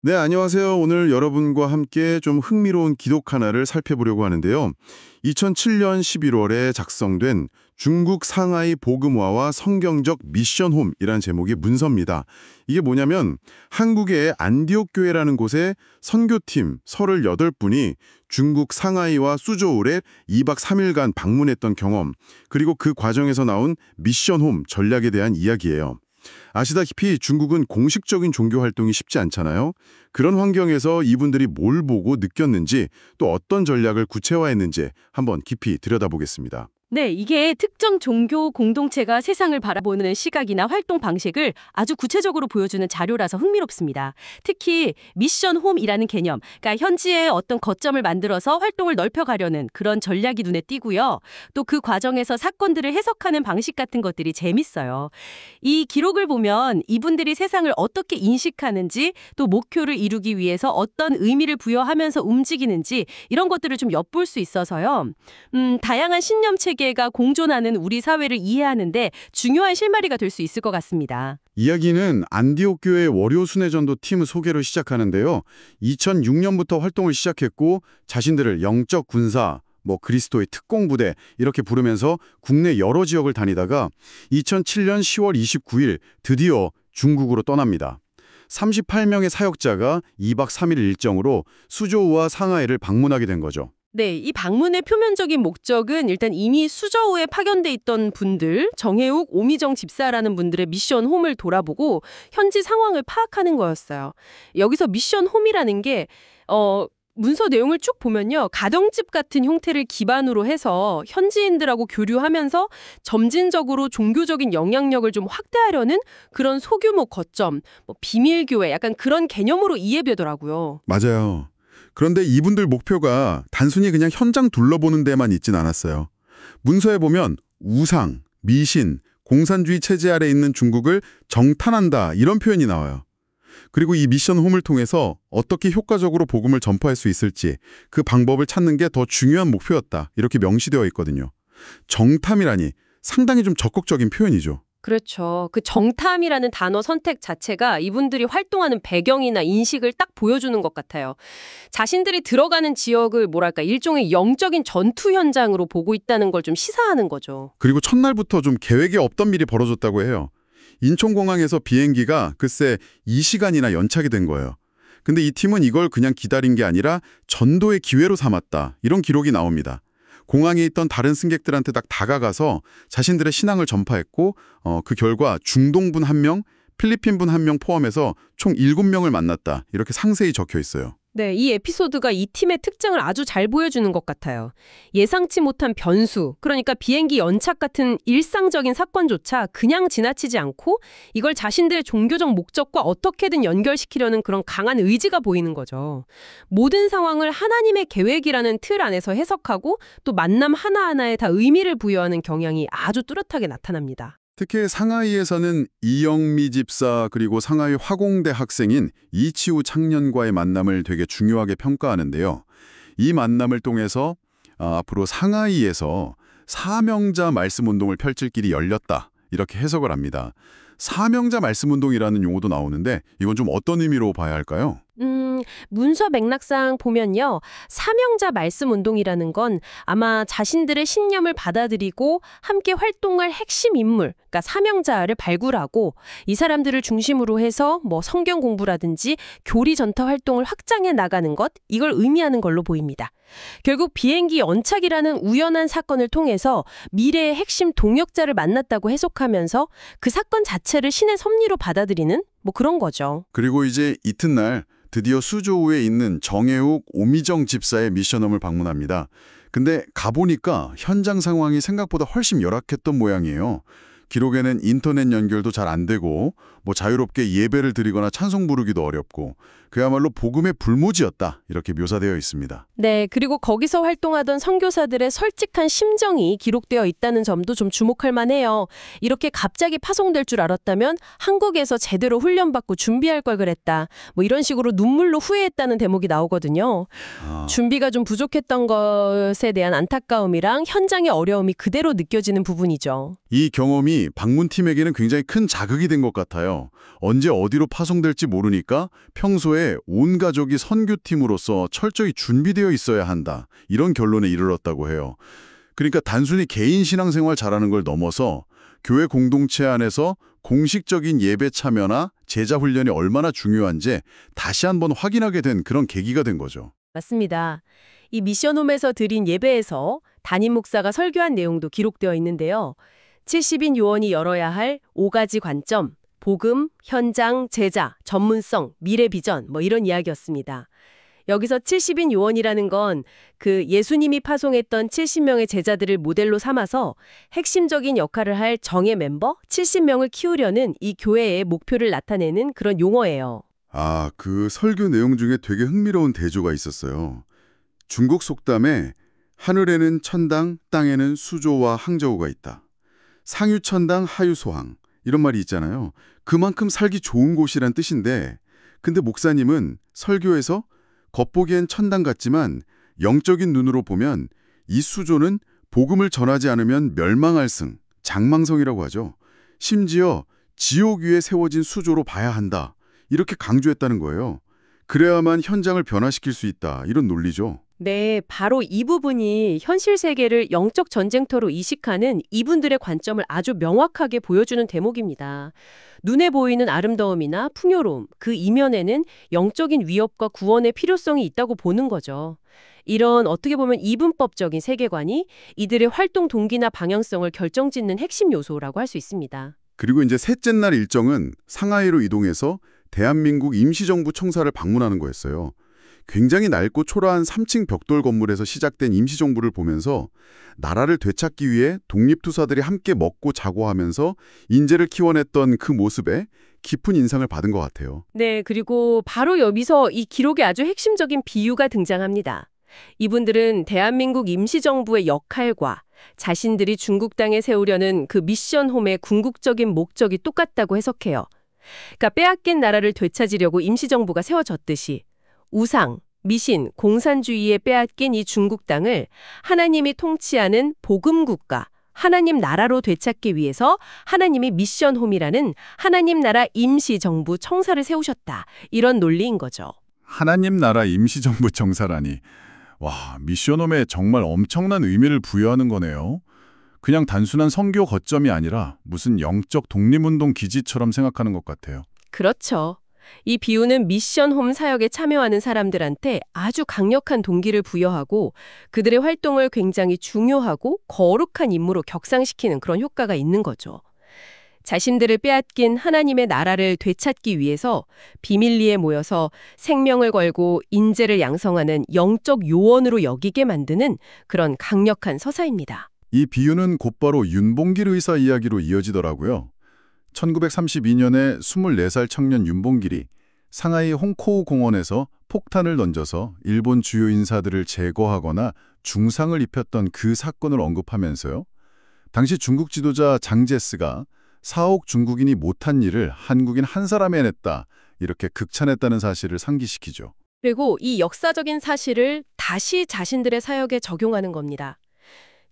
네, 안녕하세요. 오늘 여러분과 함께 좀 흥미로운 기록 하나를 살펴보려고 하는데요. 2007년 11월에 작성된 중국 상하이 복음화와 성경적 미션홈이라는 제목의 문서입니다. 이게 뭐냐면 한국의 안디옥 교회라는 곳에 선교팀 38분이 중국 상하이와 수저울에 2박 3일간 방문했던 경험, 그리고 그 과정에서 나온 미션홈 전략에 대한 이야기예요. 아시다시피 중국은 공식적인 종교 활동이 쉽지 않잖아요. 그런 환경에서 이분들이 뭘 보고 느꼈는지 또 어떤 전략을 구체화했는지 한번 깊이 들여다보겠습니다. 네, 이게 특정 종교 공동체가 세상을 바라보는 시각이나 활동 방식을 아주 구체적으로 보여주는 자료라서 흥미롭습니다. 특히 미션 홈이라는 개념, 그러니까 현지에 어떤 거점을 만들어서 활동을 넓혀가려는 그런 전략이 눈에 띄고요. 또 그 과정에서 사건들을 해석하는 방식 같은 것들이 재밌어요. 이 기록을 보면 이분들이 세상을 어떻게 인식하는지, 또 목표를 이루기 위해서 어떤 의미를 부여하면서 움직이는지 이런 것들을 좀 엿볼 수 있어서요. 다양한 신념 체계가 공존하는 우리 사회를 이해하는데 중요한 실마리가 될 수 있을 것 같습니다. 이야기는 안디옥 교회 월요 순회전도 팀 소개로 시작하는데요. 2006년부터 활동을 시작했고 자신들을 영적 군사, 그리스도의 특공부대 이렇게 부르면서 국내 여러 지역을 다니다가 2007년 10월 29일 드디어 중국으로 떠납니다. 38명의 사역자가 2박 3일 일정으로 수조우와 상하이를 방문하게 된 거죠. 네, 이 방문의 표면적인 목적은 일단 이미 수저우에 파견돼 있던 분들, 정혜욱, 오미정 집사라는 분들의 미션 홈을 돌아보고 현지 상황을 파악하는 거였어요. 여기서 미션 홈이라는 게 문서 내용을 쭉 보면요. 가정집 같은 형태를 기반으로 해서 현지인들하고 교류하면서 점진적으로 종교적인 영향력을 좀 확대하려는 그런 소규모 거점, 비밀교회 약간 그런 개념으로 이해되더라고요. 맞아요. 그런데 이분들 목표가 단순히 그냥 현장 둘러보는 데만 있진 않았어요. 문서에 보면 우상, 미신, 공산주의 체제 아래 있는 중국을 정탄한다 이런 표현이 나와요. 그리고 이 미션 홈을 통해서 어떻게 효과적으로 복음을 전파할 수 있을지 그 방법을 찾는 게 더 중요한 목표였다 이렇게 명시되어 있거든요. 정탐이라니 상당히 좀 적극적인 표현이죠. 그렇죠. 그 정탐이라는 단어 선택 자체가 이분들이 활동하는 배경이나 인식을 딱 보여주는 것 같아요. 자신들이 들어가는 지역을 일종의 영적인 전투 현장으로 보고 있다는 걸 좀 시사하는 거죠. 그리고 첫날부터 좀 계획에 없던 일이 벌어졌다고 해요. 인천공항에서 비행기가 글쎄 2시간이나 연착이 된 거예요. 근데 이 팀은 이걸 그냥 기다린 게 아니라 전도의 기회로 삼았다. 이런 기록이 나옵니다. 공항에 있던 다른 승객들한테 딱 다가가서 자신들의 신앙을 전파했고 그 결과 중동분 1명, 필리핀분 1명 포함해서 총 7명을 만났다. 이렇게 상세히 적혀 있어요. 네, 이 에피소드가 이 팀의 특징을 아주 잘 보여주는 것 같아요. 예상치 못한 변수, 그러니까 비행기 연착 같은 일상적인 사건조차 그냥 지나치지 않고 이걸 자신들의 종교적 목적과 어떻게든 연결시키려는 그런 강한 의지가 보이는 거죠. 모든 상황을 하나님의 계획이라는 틀 안에서 해석하고 또 만남 하나하나에 다 의미를 부여하는 경향이 아주 뚜렷하게 나타납니다. 특히 상하이에서는 이영미 집사 그리고 상하이 화공대 학생인 이치우 청년과의 만남을 되게 중요하게 평가하는데요. 이 만남을 통해서 앞으로 상하이에서 사명자 말씀 운동을 펼칠 길이 열렸다. 이렇게 해석을 합니다. 사명자 말씀 운동이라는 용어도 나오는데 이건 좀 어떤 의미로 봐야 할까요? 문서 맥락상 보면요. 사명자 말씀 운동이라는 건 아마 자신들의 신념을 받아들이고 함께 활동할 핵심 인물, 그러니까 사명자를 발굴하고 이 사람들을 중심으로 해서 성경 공부라든지 교리 전파 활동을 확장해 나가는 것, 이걸 의미하는 걸로 보입니다. 결국 비행기 연착이라는 우연한 사건을 통해서 미래의 핵심 동역자를 만났다고 해석하면서 그 사건 자체를 신의 섭리로 받아들이는 그런 거죠. 그리고 이제 이튿날 드디어 수조우에 있는 정혜욱, 오미정 집사의 미션홈을 방문합니다. 근데 가보니까 현장 상황이 생각보다 훨씬 열악했던 모양이에요. 기록에는 인터넷 연결도 잘 안 되고 자유롭게 예배를 드리거나 찬송 부르기도 어렵고 그야말로 복음의 불모지였다 이렇게 묘사되어 있습니다. 네, 그리고 거기서 활동하던 선교사들의 솔직한 심정이 기록되어 있다는 점도 좀 주목할 만해요. 이렇게 갑자기 파송될 줄 알았다면 한국에서 제대로 훈련받고 준비할 걸 그랬다. 이런 식으로 눈물로 후회했다는 대목이 나오거든요. 준비가 좀 부족했던 것에 대한 안타까움이랑 현장의 어려움이 그대로 느껴지는 부분이죠. 이 경험이 방문팀에게는 굉장히 큰 자극이 된 것 같아요. 언제 어디로 파송될지 모르니까 평소에 온 가족이 선교팀으로서 철저히 준비되어 있어야 한다. 이런 결론에 이르렀다고 해요. 그러니까 단순히 개인 신앙생활 잘하는 걸 넘어서 교회 공동체 안에서 공식적인 예배 참여나 제자 훈련이 얼마나 중요한지 다시 한번 확인하게 된 그런 계기가 된 거죠. 맞습니다. 이 미션홈에서 드린 예배에서 담임 목사가 설교한 내용도 기록되어 있는데요. 70인 요원이 열어야 할 5가지 관점, 복음, 현장, 제자, 전문성, 미래 비전 이런 이야기였습니다. 여기서 70인 요원이라는 건 그 예수님이 파송했던 70명의 제자들을 모델로 삼아서 핵심적인 역할을 할 정예 멤버 70명을 키우려는 이 교회의 목표를 나타내는 그런 용어예요. 아, 그 설교 내용 중에 되게 흥미로운 대조가 있었어요. 중국 속담에 하늘에는 천당, 땅에는 수조와 항저우가 있다. 상유천당, 하유소항 이런 말이 있잖아요. 그만큼 살기 좋은 곳이란 뜻인데 근데 목사님은 설교에서 겉보기엔 천당 같지만 영적인 눈으로 보면 이 수조는 복음을 전하지 않으면 멸망할 승, 장망성이라고 하죠. 심지어 지옥 위에 세워진 수조로 봐야 한다. 이렇게 강조했다는 거예요. 그래야만 현장을 변화시킬 수 있다. 이런 논리죠. 네, 바로 이 부분이 현실 세계를 영적 전쟁터로 이식하는 이분들의 관점을 아주 명확하게 보여주는 대목입니다. 눈에 보이는 아름다움이나 풍요로움, 그 이면에는 영적인 위협과 구원의 필요성이 있다고 보는 거죠. 이런 어떻게 보면 이분법적인 세계관이 이들의 활동 동기나 방향성을 결정짓는 핵심 요소라고 할 수 있습니다. 그리고 이제 셋째 날 일정은 상하이로 이동해서 대한민국 임시정부 청사를 방문하는 거였어요. 굉장히 낡고 초라한 3층 벽돌 건물에서 시작된 임시정부를 보면서 나라를 되찾기 위해 독립투사들이 함께 먹고 자고 하면서 인재를 키워냈던 그 모습에 깊은 인상을 받은 것 같아요. 네, 그리고 바로 여기서 이 기록의 아주 핵심적인 비유가 등장합니다. 이분들은 대한민국 임시정부의 역할과 자신들이 중국 땅에 세우려는 그 미션홈의 궁극적인 목적이 똑같다고 해석해요. 그러니까 빼앗긴 나라를 되찾으려고 임시정부가 세워졌듯이 우상, 미신, 공산주의에 빼앗긴 이 중국 땅을 하나님이 통치하는 복음국가, 하나님 나라로 되찾기 위해서 하나님이 미션홈이라는 하나님 나라 임시정부 청사를 세우셨다. 이런 논리인 거죠. 하나님 나라 임시정부 청사라니. 와, 미션홈에 정말 엄청난 의미를 부여하는 거네요. 그냥 단순한 선교 거점이 아니라 무슨 영적 독립운동 기지처럼 생각하는 것 같아요. 그렇죠. 이 비유는 미션홈 사역에 참여하는 사람들한테 아주 강력한 동기를 부여하고 그들의 활동을 굉장히 중요하고 거룩한 임무로 격상시키는 그런 효과가 있는 거죠. 자신들을 빼앗긴 하나님의 나라를 되찾기 위해서 비밀리에 모여서 생명을 걸고 인재를 양성하는 영적 요원으로 여기게 만드는 그런 강력한 서사입니다. 이 비유는 곧바로 윤봉길 의사 이야기로 이어지더라고요. 1932년에 24살 청년 윤봉길이 상하이 홍코우 공원에서 폭탄을 던져서 일본 주요 인사들을 제거하거나 중상을 입혔던 그 사건을 언급하면서요. 당시 중국 지도자 장제스가 4억 중국인이 못한 일을 한국인 한 사람이 해냈다. 이렇게 극찬했다는 사실을 상기시키죠. 그리고 이 역사적인 사실을 다시 자신들의 사역에 적용하는 겁니다.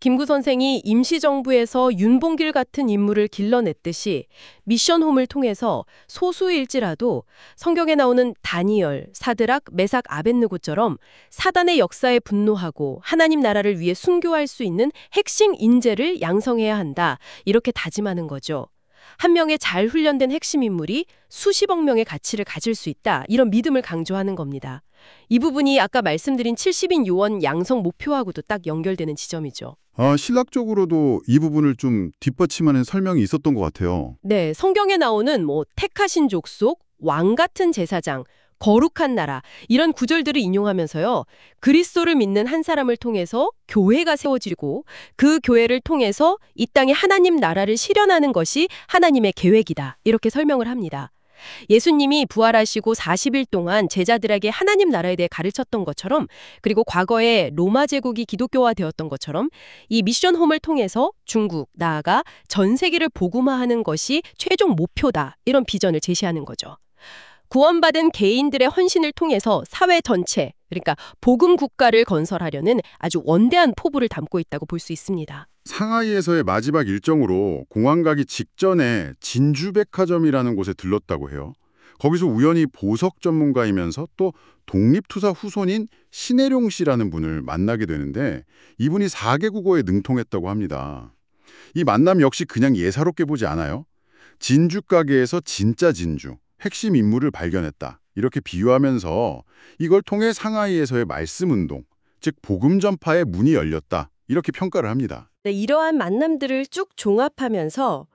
김구 선생이 임시정부에서 윤봉길 같은 인물을 길러냈듯이 미션홈을 통해서 소수일지라도 성경에 나오는 다니엘, 사드락, 메삭, 아벳느고처럼 사단의 역사에 분노하고 하나님 나라를 위해 순교할 수 있는 핵심 인재를 양성해야 한다. 이렇게 다짐하는 거죠. 한 명의 잘 훈련된 핵심 인물이 수십억 명의 가치를 가질 수 있다. 이런 믿음을 강조하는 겁니다. 이 부분이 아까 말씀드린 70인 요원 양성 목표하고도 딱 연결되는 지점이죠. 신학적으로도 이 부분을 좀 뒷받침하는 설명이 있었던 것 같아요. 네, 성경에 나오는 택하신 족속, 왕 같은 제사장, 거룩한 나라 이런 구절들을 인용하면서요. 그리스도를 믿는 한 사람을 통해서 교회가 세워지고 그 교회를 통해서 이 땅에 하나님 나라를 실현하는 것이 하나님의 계획이다. 이렇게 설명을 합니다. 예수님이 부활하시고 40일 동안 제자들에게 하나님 나라에 대해 가르쳤던 것처럼 그리고 과거에 로마 제국이 기독교화되었던 것처럼 이 미션홈을 통해서 중국, 나아가 전 세계를 복음화하는 것이 최종 목표다. 이런 비전을 제시하는 거죠. 구원받은 개인들의 헌신을 통해서 사회 전체, 그러니까 복음 국가를 건설하려는 아주 원대한 포부를 담고 있다고 볼 수 있습니다. 상하이에서의 마지막 일정으로 공항 가기 직전에 진주백화점이라는 곳에 들렀다고 해요. 거기서 우연히 보석 전문가이면서 또 독립투사 후손인 신혜룡 씨라는 분을 만나게 되는데 이분이 4개 국어에 능통했다고 합니다. 이 만남 역시 그냥 예사롭게 보지 않아요. 진주 가게에서 진짜 진주, 핵심 인물을 발견했다. 이렇게 비유하면서 이걸 통해 상하이에서의 말씀운동, 즉 복음 전파의 문이 열렸다. 이렇게 평가를 합니다. 네, 이러한 만남들을 쭉 종합하면서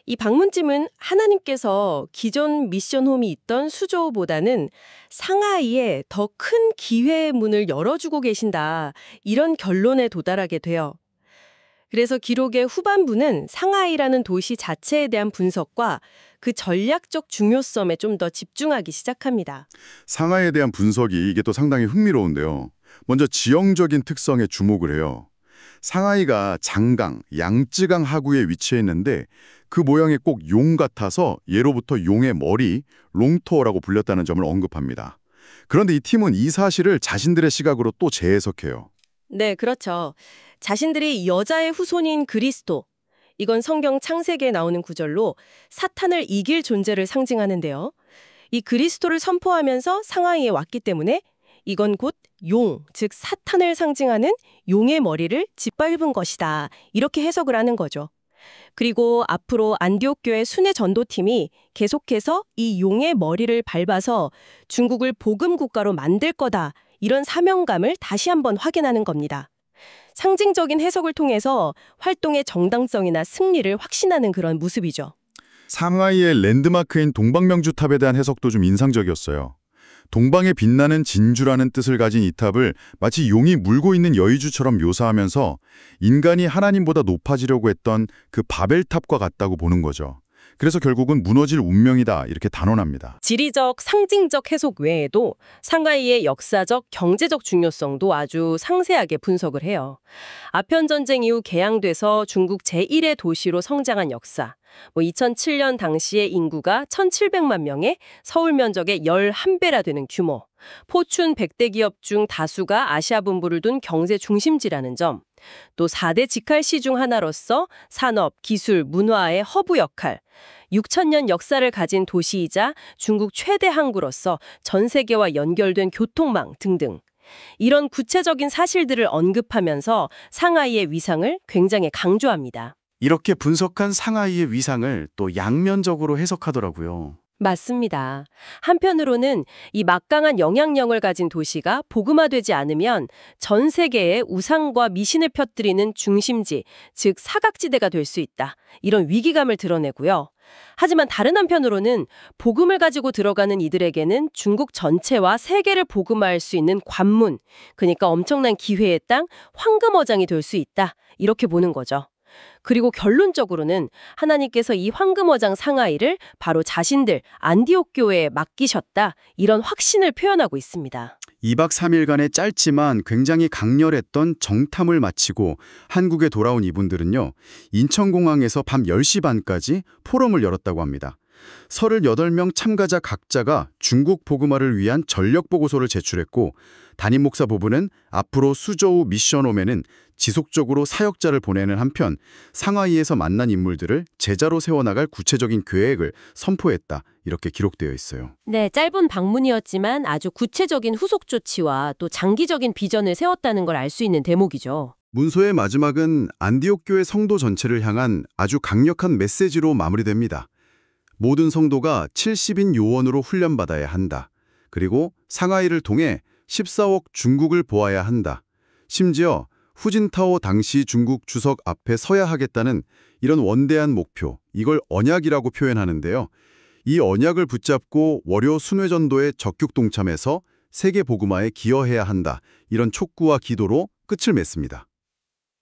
이 방문집은 하나님께서 기존 미션홈이 있던 수조보다는 상하이에 더 큰 기회의 문을 열어주고 계신다. 이런 결론에 도달하게 돼요. 그래서 기록의 후반부는 상하이라는 도시 자체에 대한 분석과 그 전략적 중요성에 좀 더 집중하기 시작합니다. 상하이에 대한 분석이 이게 또 상당히 흥미로운데요. 먼저 지형적인 특성에 주목을 해요. 상하이가 장강, 양쯔강 하구에 위치해 있는데 그 모양이 꼭 용 같아서 예로부터 용의 머리, 롱토어라고 불렸다는 점을 언급합니다. 그런데 이 팀은 이 사실을 자신들의 시각으로 또 재해석해요. 네, 그렇죠. 자신들이 여자의 후손인 그리스도, 이건 성경 창세기에 나오는 구절로 사탄을 이길 존재를 상징하는데요. 이 그리스도를 선포하면서 상하이에 왔기 때문에 이건 곧 용, 즉 사탄을 상징하는 용의 머리를 짓밟은 것이다. 이렇게 해석을 하는 거죠. 그리고 앞으로 안디옥 교회 순회 전도팀이 계속해서 이 용의 머리를 밟아서 중국을 복음 국가로 만들 거다. 이런 사명감을 다시 한번 확인하는 겁니다. 상징적인 해석을 통해서 활동의 정당성이나 승리를 확신하는 그런 모습이죠. 상하이의 랜드마크인 동방명주탑에 대한 해석도 좀 인상적이었어요. 동방에 빛나는 진주라는 뜻을 가진 이 탑을 마치 용이 물고 있는 여의주처럼 묘사하면서 인간이 하나님보다 높아지려고 했던 그 바벨탑과 같다고 보는 거죠. 그래서 결국은 무너질 운명이다 이렇게 단언합니다. 지리적, 상징적 해석 외에도 상하이의 역사적, 경제적 중요성도 아주 상세하게 분석을 해요. 아편전쟁 이후 개항돼서 중국 제1의 도시로 성장한 역사, 2007년 당시의 인구가 1,700만 명에 서울 면적의 11배나 되는 규모, 포춘 100대 기업 중 다수가 아시아 분부를 둔 경제 중심지라는 점, 또 4대 직할시 중 하나로서 산업, 기술, 문화의 허브 역할, 6,000년 역사를 가진 도시이자 중국 최대 항구로서 전 세계와 연결된 교통망 등등. 이런 구체적인 사실들을 언급하면서 상하이의 위상을 굉장히 강조합니다. 이렇게 분석한 상하이의 위상을 또 양면적으로 해석하더라고요. 맞습니다. 한편으로는 이 막강한 영향력을 가진 도시가 복음화되지 않으면 전 세계에 우상과 미신을 펴뜨리는 중심지, 즉 사각지대가 될 수 있다. 이런 위기감을 드러내고요. 하지만 다른 한편으로는 복음을 가지고 들어가는 이들에게는 중국 전체와 세계를 복음화할 수 있는 관문, 그러니까 엄청난 기회의 땅, 황금어장이 될 수 있다. 이렇게 보는 거죠. 그리고 결론적으로는 하나님께서 이 황금어장 상하이를 바로 자신들 안디옥 교회에 맡기셨다. 이런 확신을 표현하고 있습니다. 2박 3일간의 짧지만 굉장히 강렬했던 정탐을 마치고 한국에 돌아온 이분들은요. 인천공항에서 밤 10시 반까지 포럼을 열었다고 합니다. 38명 참가자 각자가 중국 복음화를 위한 전력 보고서를 제출했고 담임 목사 부부는 앞으로 수저우 미션홈에는 지속적으로 사역자를 보내는 한편 상하이에서 만난 인물들을 제자로 세워나갈 구체적인 계획을 선포했다. 이렇게 기록되어 있어요. 네, 짧은 방문이었지만 아주 구체적인 후속 조치와 또 장기적인 비전을 세웠다는 걸 알 수 있는 대목이죠. 문서의 마지막은 안디옥 교회 성도 전체를 향한 아주 강력한 메시지로 마무리됩니다. 모든 성도가 70인 요원으로 훈련받아야 한다. 그리고 상하이를 통해 14억 중국을 보아야 한다. 심지어 후진타오 당시 중국 주석 앞에 서야 하겠다는 이런 원대한 목표, 이걸 언약이라고 표현하는데요. 이 언약을 붙잡고 월요 순회전도에 적극 동참해서 세계 복음화에 기여해야 한다. 이런 촉구와 기도로 끝을 맺습니다.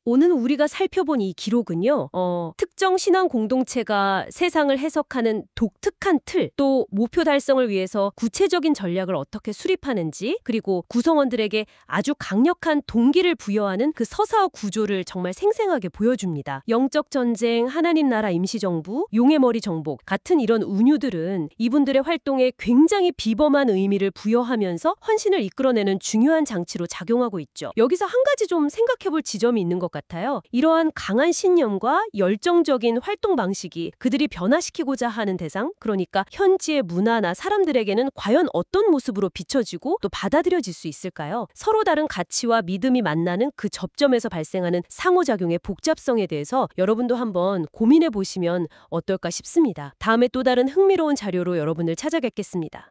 오늘 우리가 살펴본 이 기록은요. 특정 신앙 공동체가 세상을 해석하는 독특한 틀, 또 목표 달성을 위해서 구체적인 전략을 어떻게 수립하는지, 그리고 구성원들에게 아주 강력한 동기를 부여하는 그 서사와 구조를 정말 생생하게 보여줍니다. 영적 전쟁, 하나님 나라 임시정부, 용의 머리 정복 같은 이런 운유들은 이분들의 활동에 굉장히 비범한 의미를 부여하면서 헌신을 이끌어내는 중요한 장치로 작용하고 있죠. 여기서 한 가지 좀 생각해볼 지점이 있는 것 같아요. 이러한 강한 신념과 열정적인 활동 방식이 그들이 변화시키고자 하는 대상, 그러니까 현지의 문화나 사람들에게는 과연 어떤 모습으로 비춰지고 또 받아들여질 수 있을까요? 서로 다른 가치와 믿음이 만나는 그 접점에서 발생하는 상호작용의 복잡성에 대해서 여러분도 한번 고민해 보시면 어떨까 싶습니다. 다음에 또 다른 흥미로운 자료로 여러분을 찾아뵙겠습니다.